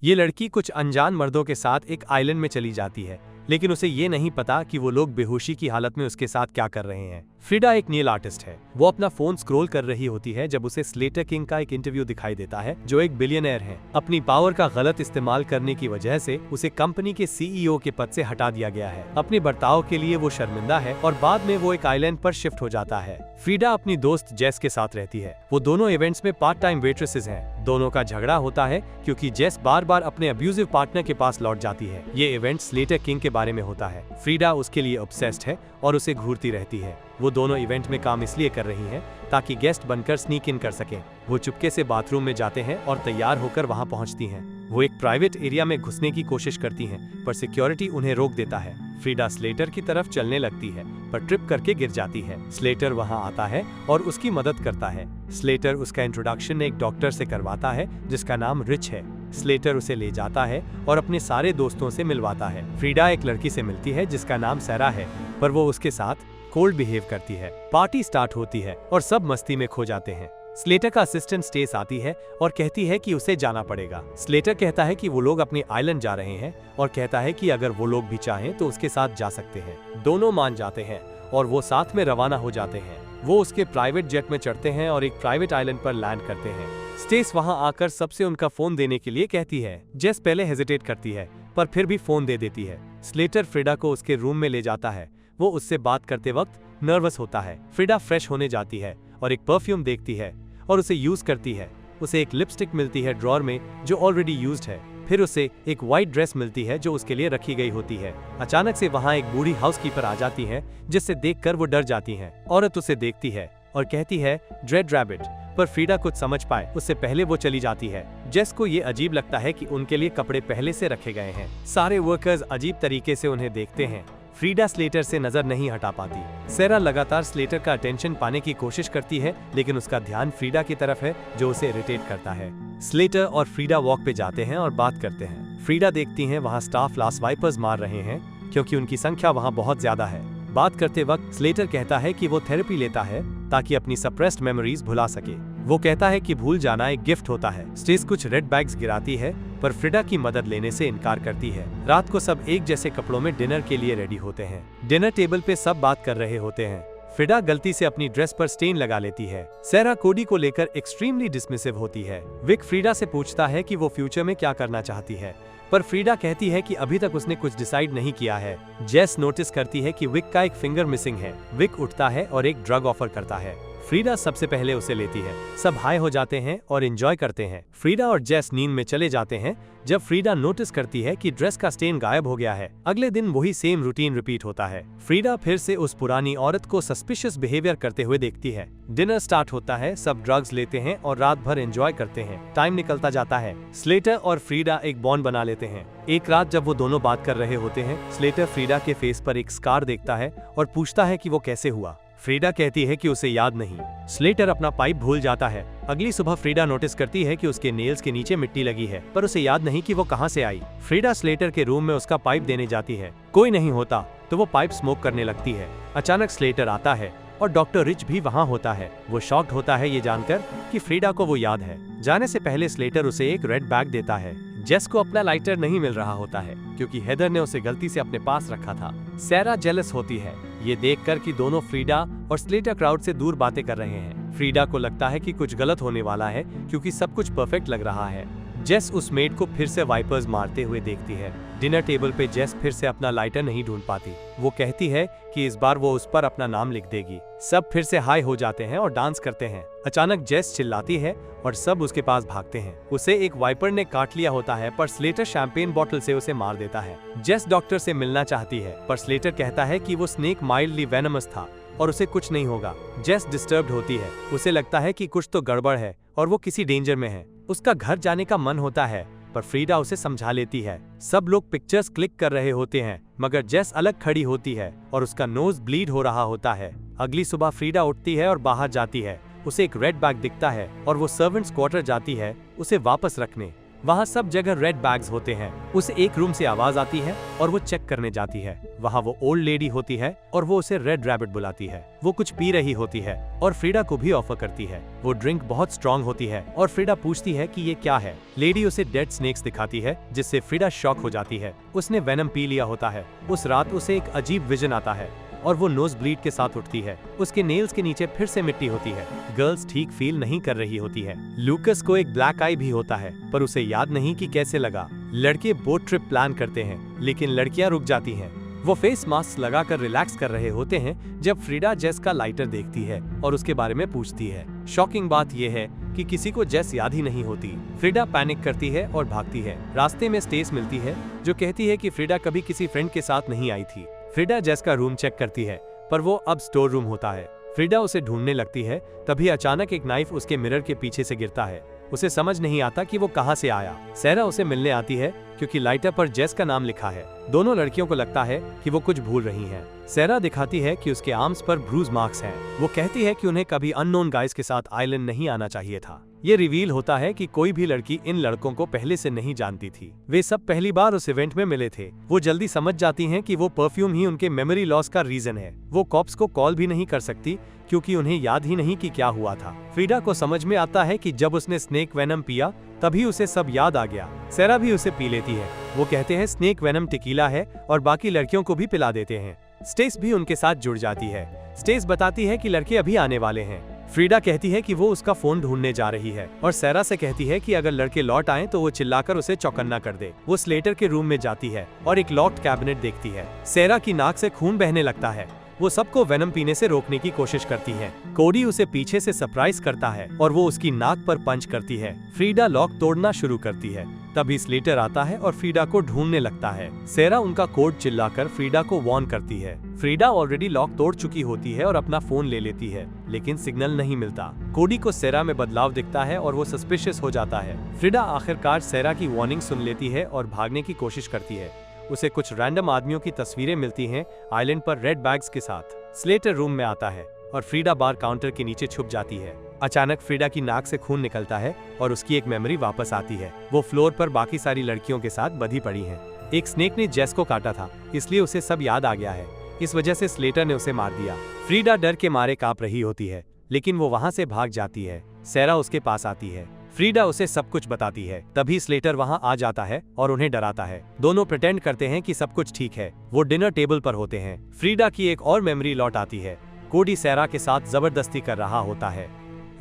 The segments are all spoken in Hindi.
ये लड़की कुछ अनजान मर्दों के साथ एक आइलैंड में चली जाती है, लेकिन उसे ये नहीं पता कि वो लोग बेहोशी की हालत में उसके साथ क्या कर रहे हैं। फ्रीडा एक नेल आर्टिस्ट है। वो अपना फोन स्क्रॉल कर रही होती है जब उसे स्लेटर किंग का एक इंटरव्यू दिखाई देता है, जो एक बिलियनर है। अपनी पावर का गलत इस्तेमाल करने की वजह से उसे कंपनी के सीईओ के पद से हटा दिया गया है। अपने बर्ताव के लिए वो शर्मिंदा है और बाद में वो एक आइलैंड पर शिफ्ट हो जाता है। फ्रीडा अपनी दोस्त जेस के साथ रहती है। वो दोनों इवेंट्स में पार्ट टाइम वेट्रेसेस हैं। दोनों का झगड़ा होता है क्योंकि जेस बार बार अपने अब्यूजिव पार्टनर के पास लौट जाती है। ये इवेंट स्लेटर किंग के बारे में होता है। फ्रीडा उसके लिए ऑब्सेस्ड है और उसे घूरती रहती है। वो दोनों इवेंट में काम इसलिए कर रही हैं ताकि गेस्ट बनकर स्नीक इन कर सकें। वो चुपके से बाथरूम में जाते हैं और तैयार होकर वहां पहुंचती हैं। वो एक प्राइवेट एरिया में घुसने की कोशिश करती हैं, पर सिक्योरिटी उन्हें रोक देता है। फ्रीडा स्लेटर की तरफ चलने लगती है, पर ट्रिप करके गिर जाती है। स्लेटर वहां आता है और उसकी मदद करता है। स्लेटर उसका इंट्रोडक्शन एक डॉक्टर से करवाता है जिसका नाम रिच है। स्लेटर उसे ले जाता है और अपने सारे दोस्तों से मिलवाता है। फ्रीडा एक लड़की से मिलती है जिसका नाम सैरा है, पर वो उसके साथ कोल्ड बिहेव करती है। पार्टी स्टार्ट होती है और सब मस्ती में खो जाते हैं। स्लेटर का असिस्टेंट स्टेस आती है और कहती है कि उसे जाना पड़ेगा। स्लेटर कहता है कि वो लोग अपनी आइलैंड जा रहे हैं और कहता है कि अगर वो लोग भी चाहें तो उसके साथ जा सकते हैं। दोनों मान जाते हैं और वो साथ में रवाना हो जाते हैं। वो उसके प्राइवेट जेट में चढ़ते हैं और एक प्राइवेट आइलैंड पर लैंड करते हैं। स्टेस वहां आकर सबसे उनका फोन देने के लिए कहती है। जेस पहले हेजिटेट करती है, पर फिर भी फोन दे देती है। स्लेटर फ्रीडा को उसके रूम में ले जाता है। वो उससे बात करते वक्त नर्वस होता है। फ्रीडा फ्रेश होने जाती है और एक परफ्यूम देखती है और उसे यूज करती है। उसे एक लिपस्टिक मिलती है ड्रॉर में जो ऑलरेडी यूज्ड है। फिर उसे एक व्हाइट ड्रेस मिलती है जो उसके लिए रखी गई होती है। अचानक से वहां एक बूढ़ी हाउसकीपर आ जाती है जिससे देखकर वो डर जाती है। औरत उसे देखती है और कहती है ड्रेड रैबिट, पर फ्रीडा कुछ समझ पाए उससे पहले वो चली जाती है। जेस को ये अजीब लगता है कि उनके लिए कपड़े पहले से रखे गए हैं। सारे वर्कर्स अजीब तरीके से उन्हें देखते हैं। फ्रीडा स्लेटर से नजर नहीं हटा पाती। सैरा लगातार स्लेटर का अटेंशन पाने की कोशिश करती है, लेकिन उसका ध्यान फ्रीडा की तरफ है जो उसे इरिटेट करता है। स्लेटर और फ्रीडा वॉक पे जाते हैं और बात करते हैं। फ्रीडा देखती हैं वहाँ स्टाफ लास वाइपर्स मार रहे हैं क्योंकि उनकी संख्या वहाँ बहुत ज्यादा है। बात करते वक्त स्लेटर कहता है कि वो थेरेपी लेता है ताकि अपनी सप्रेस्ड मेमोरीज भुला सके। वो कहता है कि भूल जाना एक गिफ्ट होता है। स्टेस कुछ रेड बैग्स गिराती है, पर फ्रीडा की मदद लेने से इनकार करती है। रात को सब एक जैसे कपड़ों में डिनर के लिए रेडी होते हैं। डिनर टेबल पे सब बात कर रहे होते हैं। फ्रीडा गलती से अपनी ड्रेस पर स्टेन लगा लेती है। सैरा कोडी को लेकर एक्सट्रीमली डिसमिसिव होती है। विक फ्रीडा से पूछता है कि वो फ्यूचर में क्या करना चाहती है, पर फ्रीडा कहती है कि अभी तक उसने कुछ डिसाइड नहीं किया है। जेस नोटिस करती है कि विक का एक फिंगर मिसिंग है। विक उठता है और एक ड्रग ऑफर करता है। फ्रीडा सबसे पहले उसे लेती है। सब हाई हो जाते हैं और एंजॉय करते हैं। फ्रीडा और जेस नींद में चले जाते हैं जब फ्रीडा नोटिस करती है कि ड्रेस का स्टेन गायब हो गया है। अगले दिन वही सेम रूटीन रिपीट होता है। फ्रीडा फिर से उस पुरानी औरत को सस्पिशियस बिहेवियर करते हुए देखती है। डिनर स्टार्ट होता है। सब ड्रग्स लेते हैं और रात भर एंजॉय करते हैं। टाइम निकलता जाता है। स्लेटर और फ्रीडा एक बॉन्ड बना लेते हैं। एक रात जब वो दोनों बात कर रहे होते हैं, स्लेटर फ्रीडा के फेस पर एक स्कार देखता है और पूछता है कि वो कैसे हुआ। फ्रीडा कहती है कि उसे याद नहीं। स्लेटर अपना पाइप भूल जाता है। अगली सुबह फ्रीडा नोटिस करती है कि उसके नेल्स के नीचे मिट्टी लगी है, पर उसे याद नहीं कि वो कहां से आई। फ्रीडा स्लेटर के रूम में उसका पाइप देने जाती है। कोई नहीं होता तो वो पाइप स्मोक करने लगती है। अचानक स्लेटर आता है और डॉक्टर रिच भी वहां होता है। वो शॉक्ड होता है ये जानकर कि फ्रीडा को वो याद है। जाने से पहले स्लेटर उसे एक रेड बैग देता है। जेस को अपना लाइटर नहीं मिल रहा होता है क्योंकि हेदर ने उसे गलती से अपने पास रखा था। सैरा जेलस होती है ये देखकर कि दोनों फ्रीडा और स्लेटर क्राउड से दूर बातें कर रहे हैं। फ्रीडा को लगता है कि कुछ गलत होने वाला है क्योंकि सब कुछ परफेक्ट लग रहा है। जेस उस मेड को फिर से वाइपर्स मारते हुए देखती है। डिनर टेबल पे जेस फिर से अपना लाइटर नहीं ढूंढ पाती। वो कहती है कि इस बार वो उस पर अपना नाम लिख देगी। सब फिर से हाई हो जाते हैं और डांस करते हैं। अचानक जेस चिल्लाती है और सब उसके पास भागते हैं। उसे एक वाइपर ने काट लिया होता है, पर स्लेटर शैंपेन बॉटल से उसे मार देता है। जेस डॉक्टर से मिलना चाहती है, पर स्लेटर कहता है कि वो स्नेक माइल्डली वेनमस था और उसे कुछ नहीं होगा। जेस डिस्टर्ब्ड होती है। उसे लगता है कि कुछ तो गड़बड़ है और वो किसी डेंजर में है। उसका घर जाने का मन होता है, पर फ्रीडा उसे समझा लेती है। सब लोग पिक्चर्स क्लिक कर रहे होते हैं, मगर जेस अलग खड़ी होती है और उसका नोज ब्लीड हो रहा होता है। अगली सुबह फ्रीडा उठती है और बाहर जाती है। उसे एक रेड बैग दिखता है और वो सर्वेंट्स क्वार्टर जाती है उसे वापस रखने। वहाँ सब जगह रेड बैग्स होते हैं। उसे एक रूम से आवाज आती है और वो चेक करने जाती है। वहाँ वो ओल्ड लेडी होती है और वो उसे रेड रैबिट बुलाती है। वो कुछ पी रही होती है और फ्रीडा को भी ऑफर करती है। वो ड्रिंक बहुत स्ट्रॉन्ग होती है और फ्रीडा पूछती है कि ये क्या है। लेडी उसे डेड स्नेक्स दिखाती है, जिससे फ्रीडा शॉक हो जाती है। उसने वेनम पी लिया होता है। उस रात उसे एक अजीब विजन आता है और वो नोज ब्लीड के साथ उठती है। उसके नेल्स के नीचे फिर से मिट्टी होती है। गर्ल्स ठीक फील नहीं कर रही होती है। लूकस को एक ब्लैक आई भी होता है, पर उसे याद नहीं कि कैसे लगा। लड़के बोट ट्रिप प्लान करते हैं, लेकिन लड़कियां रुक जाती हैं। वो फेस मास्क लगाकर रिलैक्स कर रहे होते हैं जब फ्रीडा जेस का लाइटर देखती है और उसके बारे में पूछती है। शॉकिंग बात यह है कि किसी को जेस याद ही नहीं होती। फ्रीडा पैनिक करती है और भागती है। रास्ते में स्टेस मिलती है, जो कहती है कि फ्रीडा कभी किसी फ्रेंड के साथ नहीं आई थी। फ्रीडा जेस का रूम चेक करती है, पर वो अब स्टोर रूम होता है। फ्रीडा उसे ढूंढने लगती है, तभी अचानक एक नाइफ उसके मिरर के पीछे से गिरता है। उसे समझ नहीं आता कि वो कहां से आया। सैरा उसे मिलने आती है क्योंकि लाइटर पर जेस का नाम लिखा है। दोनों लड़कियों को लगता है कि वो कुछ भूल रही हैं। सैरा दिखाती है कि उसके आर्म्स पर ब्रूज मार्क्स हैं। वो कहती है कि उन्हें कभी अननोन गाइज के साथ आइलैंड नहीं आना चाहिए था। ये रिवील होता है कि कोई भी लड़की इन लड़कों को पहले से नहीं जानती थी। वे सब पहली बार उस इवेंट में मिले थे। वो जल्दी समझ जाती हैं कि वो परफ्यूम ही उनके मेमोरी लॉस का रीजन है। वो कॉप्स को कॉल भी नहीं कर सकती क्योंकि उन्हें याद ही नहीं कि क्या हुआ था। फ्रीडा को समझ में आता है कि जब उसने स्नेक वेनम पिया तभी उसे सब याद आ गया। सैरा भी उसे पी लेती है। वो कहते हैं स्नेक वेनम टेकीला है और बाकी लड़कियों को भी पिला देते हैं। स्टेस भी उनके साथ जुड़ जाती है। स्टेस बताती है कि लड़के अभी आने वाले हैं। फ्रीडा कहती है कि वो उसका फोन ढूंढने जा रही है और सैरा से कहती है कि अगर लड़के लौट आएं तो वो चिल्लाकर उसे चौकन्ना कर दे। वो स्लेटर के रूम में जाती है और एक लॉक्ड कैबिनेट देखती है। सैरा की नाक से खून बहने लगता है। वो सबको वेनम पीने से रोकने की कोशिश करती है। कोडी उसे पीछे से सरप्राइज करता है और वो उसकी नाक पर पंच करती है। फ्रीडा लॉक तोड़ना शुरू करती है। तभी स्लेटर आता है और फ्रीडा को ढूंढने लगता है। सैरा उनका कोड चिल्लाकर फ्रीडा को वार्न करती है। फ्रीडा ऑलरेडी लॉक तोड़ चुकी होती है और अपना फोन ले लेती है, लेकिन सिग्नल नहीं मिलता। कोडी को सैरा में बदलाव दिखता है और वो सस्पिशियस हो जाता है। फ्रीडा आखिरकार सैरा की वार्निंग सुन लेती है और भागने की कोशिश करती है। उसे कुछ रैंडम आदमियों की तस्वीरें मिलती हैं आइलैंड पर रेड बैग्स के साथ। स्लेटर रूम में आता है और फ्रीडा बार काउंटर के नीचे छुप जाती है। अचानक फ्रीडा की नाक से खून निकलता है और उसकी एक मेमोरी वापस आती है। वो फ्लोर पर बाकी सारी लड़कियों के साथ बंधी पड़ी है। एक स्नेक ने जेस को काटा था, इसलिए उसे सब याद आ गया है। इस वजह से स्लेटर ने उसे मार दिया। फ्रीडा डर के मारे कांप रही होती है, लेकिन वो वहाँ से भाग जाती है। सैरा उसके पास आती है। फ्रीडा उसे सब कुछ बताती है। तभी स्लेटर वहाँ आ जाता है और उन्हें डराता है। दोनों प्रिटेंड करते हैं कि सब कुछ ठीक है। वो डिनर टेबल पर होते हैं। फ्रीडा की एक और मेमोरी लौट आती है। कोडी सैरा के साथ जबरदस्ती कर रहा होता है।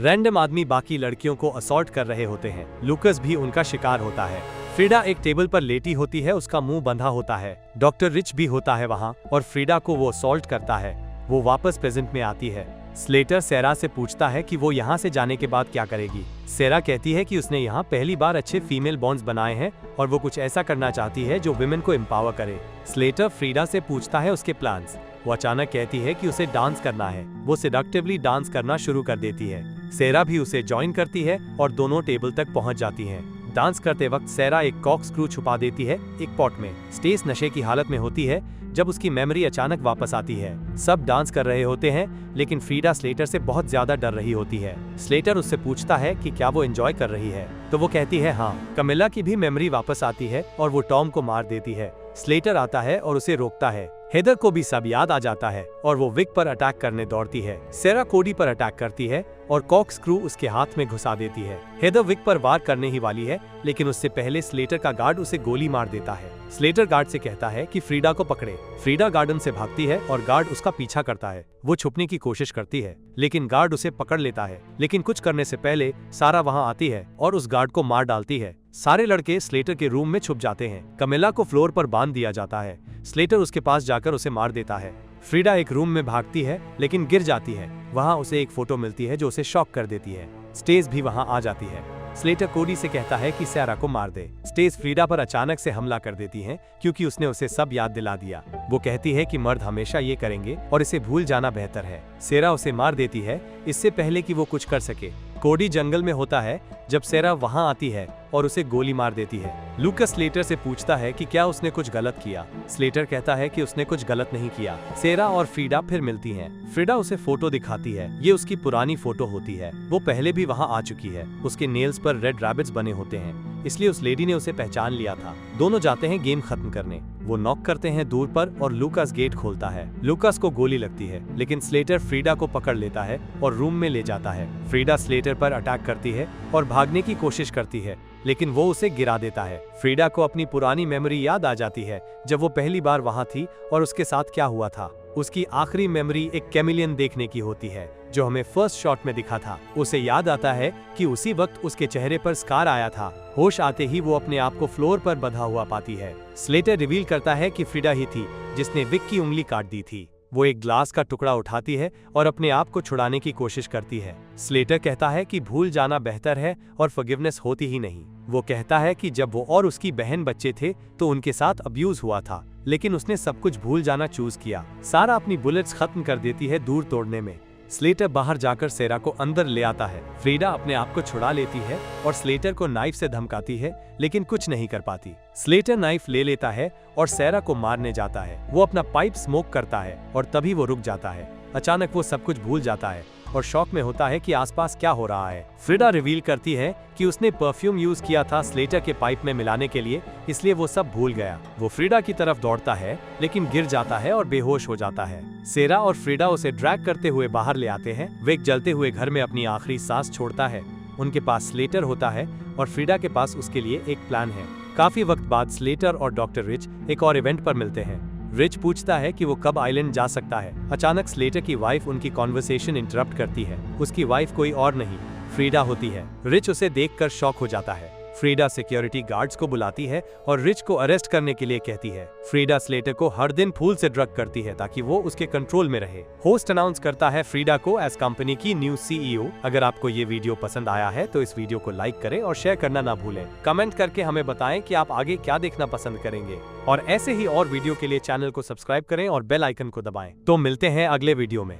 रैंडम आदमी बाकी लड़कियों को असॉल्ट कर रहे होते हैं। लूकस भी उनका शिकार होता है। फ्रीडा एक टेबल पर लेटी होती है, उसका मुंह बंधा होता है। डॉक्टर रिच भी होता है वहाँ और फ्रीडा को वो असॉल्ट करता है। वो वापस प्रेजेंट में आती है। स्लेटर सैरा से पूछता है कि वो यहाँ से जाने के बाद क्या करेगी। सैरा कहती है कि उसने यहाँ पहली बार अच्छे फीमेल बॉन्ड्स बनाए हैं और वो कुछ ऐसा करना चाहती है जो विमेन को एम्पावर करे। स्लेटर फ्रीडा से पूछता है उसके प्लान्स। वो अचानक कहती है कि उसे डांस करना है। वो सेडक्टिवली डांस करना शुरू कर देती है। सैरा भी उसे ज्वाइन करती है और दोनों टेबल तक पहुंच जाती हैं। डांस करते वक्त सैरा एक कॉक स्क्रू छुपा देती है एक पॉट में। स्टेस नशे की हालत में होती है जब उसकी मेमोरी अचानक वापस आती है। सब डांस कर रहे होते हैं, लेकिन फ्रीडा स्लेटर से बहुत ज्यादा डर रही होती है। स्लेटर उससे पूछता है कि क्या वो एंजॉय कर रही है, तो वो कहती है हाँ। कमिला की भी मेमोरी वापस आती है और वो टॉम को मार देती है। स्लेटर आता है और उसे रोकता है। हेदर को भी सब याद आ जाता है और वो विक पर अटैक करने दौड़ती है। सैरा कोडी पर अटैक करती है और कॉक स्क्रू उसके हाथ में घुसा देती है। हेदर विक पर वार करने ही वाली है, लेकिन उससे पहले स्लेटर का गार्ड उसे गोली मार देता है। स्लेटर गार्ड से कहता है कि फ्रीडा को पकड़े। फ्रीडा गार्डन से भागती है और गार्ड उसका पीछा करता है। वो छुपने की कोशिश करती है, लेकिन गार्ड उसे पकड़ लेता है। लेकिन कुछ करने से पहले सारा वहाँ आती है और उस गार्ड को मार डालती है। सारे लड़के स्लेटर के रूम में छुप जाते हैं। कमिला को फ्लोर पर बांध दिया जाता है। स्लेटर उसके पास जाकर उसे मार देता है। फ्रीडा एक रूम में भागती है, लेकिन गिर जाती है। वहाँ उसे एक फोटो मिलती है जो उसे शॉक कर देती है। स्टेस भी वहाँ आ जाती है। स्लेटर कोडी से कहता है कि सैरा को मार दे। स्टेस फ्रीडा पर अचानक से हमला कर देती है क्योंकि उसने उसे सब याद दिला दिया। वो कहती है कि मर्द हमेशा ये करेंगे और इसे भूल जाना बेहतर है। सैरा उसे मार देती है इससे पहले कि वो कुछ कर सके। कोडी जंगल में होता है जब सैरा वहाँ आती है और उसे गोली मार देती है। लूकास स्लेटर से पूछता है कि क्या उसने कुछ गलत किया। स्लेटर कहता है कि उसने कुछ गलत नहीं किया। सेरा और फ्रीडा फिर मिलती हैं। फ्रीडा उसे फोटो दिखाती है। ये उसकी पुरानी फोटो होती है। वो पहले भी वहाँ आ चुकी है। उसके नेल्स पर रेड रैबिट्स बने होते हैं, इसलिए उस लेडी ने उसे पहचान लिया था। दोनों जाते हैं गेम खत्म करने। वो नॉक करते हैं दूर पर और लूकास गेट खोलता है। लूकास को गोली लगती है, लेकिन स्लेटर फ्रीडा को पकड़ लेता है और रूम में ले जाता है। फ्रीडा स्लेटर पर अटैक करती है और भागने की कोशिश करती है, लेकिन वो उसे गिरा देता है। फ्रीडा को अपनी पुरानी मेमोरी याद आ जाती है, जब वो पहली बार वहाँ थी और उसके साथ क्या हुआ था। उसकी आखिरी मेमोरी एक कैमिलियन देखने की होती है, जो हमें फर्स्ट शॉट में दिखा था। उसे याद आता है कि उसी वक्त उसके चेहरे पर स्कार आया था। होश आते ही वो अपने आप को फ्लोर पर बंधा हुआ पाती है। स्लेटर रिवील करता है कि फ्रीडा ही थी जिसने विक की उंगली काट दी थी। वो एक ग्लास का टुकड़ा उठाती है और अपने आप को छुड़ाने की कोशिश करती है। स्लेटर कहता है कि भूल जाना बेहतर है और फॉरगिवनेस होती ही नहीं। वो कहता है कि जब वो और उसकी बहन बच्चे थे तो उनके साथ अब्यूज हुआ था, लेकिन उसने सब कुछ भूल जाना चूज किया। सारा अपनी बुलेट्स खत्म कर देती है दूर तोड़ने में। स्लेटर बाहर जाकर सेरा को अंदर ले आता है। फ्रीडा अपने आप को छुड़ा लेती है और स्लेटर को नाइफ से धमकाती है, लेकिन कुछ नहीं कर पाती। स्लेटर नाइफ ले लेता है और सेरा को मारने जाता है। वो अपना पाइप स्मोक करता है और तभी वो रुक जाता है। अचानक वो सब कुछ भूल जाता है और शॉक में होता है कि आसपास क्या हो रहा है। फ्रीडा रिवील करती है कि उसने परफ्यूम यूज किया था स्लेटर के पाइप में मिलाने के लिए, इसलिए वो सब भूल गया। वो फ्रीडा की तरफ दौड़ता है, लेकिन गिर जाता है और बेहोश हो जाता है। सेरा और फ्रीडा उसे ड्रैग करते हुए बाहर ले आते हैं। विक जलते हुए घर में अपनी आखिरी सांस छोड़ता है। उनके पास स्लेटर होता है और फ्रीडा के पास उसके लिए एक प्लान है। काफी वक्त बाद स्लेटर और डॉक्टर रिच एक और इवेंट पर मिलते हैं। रिच पूछता है कि वो कब आइलैंड जा सकता है। अचानक स्लेटर की वाइफ उनकी कॉन्वर्सेशन इंटरप्ट करती है। उसकी वाइफ कोई और नहीं, फ्रीडा होती है। रिच उसे देखकर शॉक हो जाता है। फ्रीडा सिक्योरिटी गार्ड्स को बुलाती है और रिच को अरेस्ट करने के लिए कहती है। फ्रीडा स्लेटर को हर दिन फूल से ड्रग करती है ताकि वो उसके कंट्रोल में रहे। होस्ट अनाउंस करता है फ्रीडा को एज कंपनी की न्यू CEO। अगर आपको ये वीडियो पसंद आया है तो इस वीडियो को लाइक करें और शेयर करना ना भूलें। कमेंट करके हमें बताएं कि आप आगे क्या देखना पसंद करेंगे, और ऐसे ही और वीडियो के लिए चैनल को सब्सक्राइब करें और बेल आइकन को दबाएं। तो मिलते हैं अगले वीडियो में।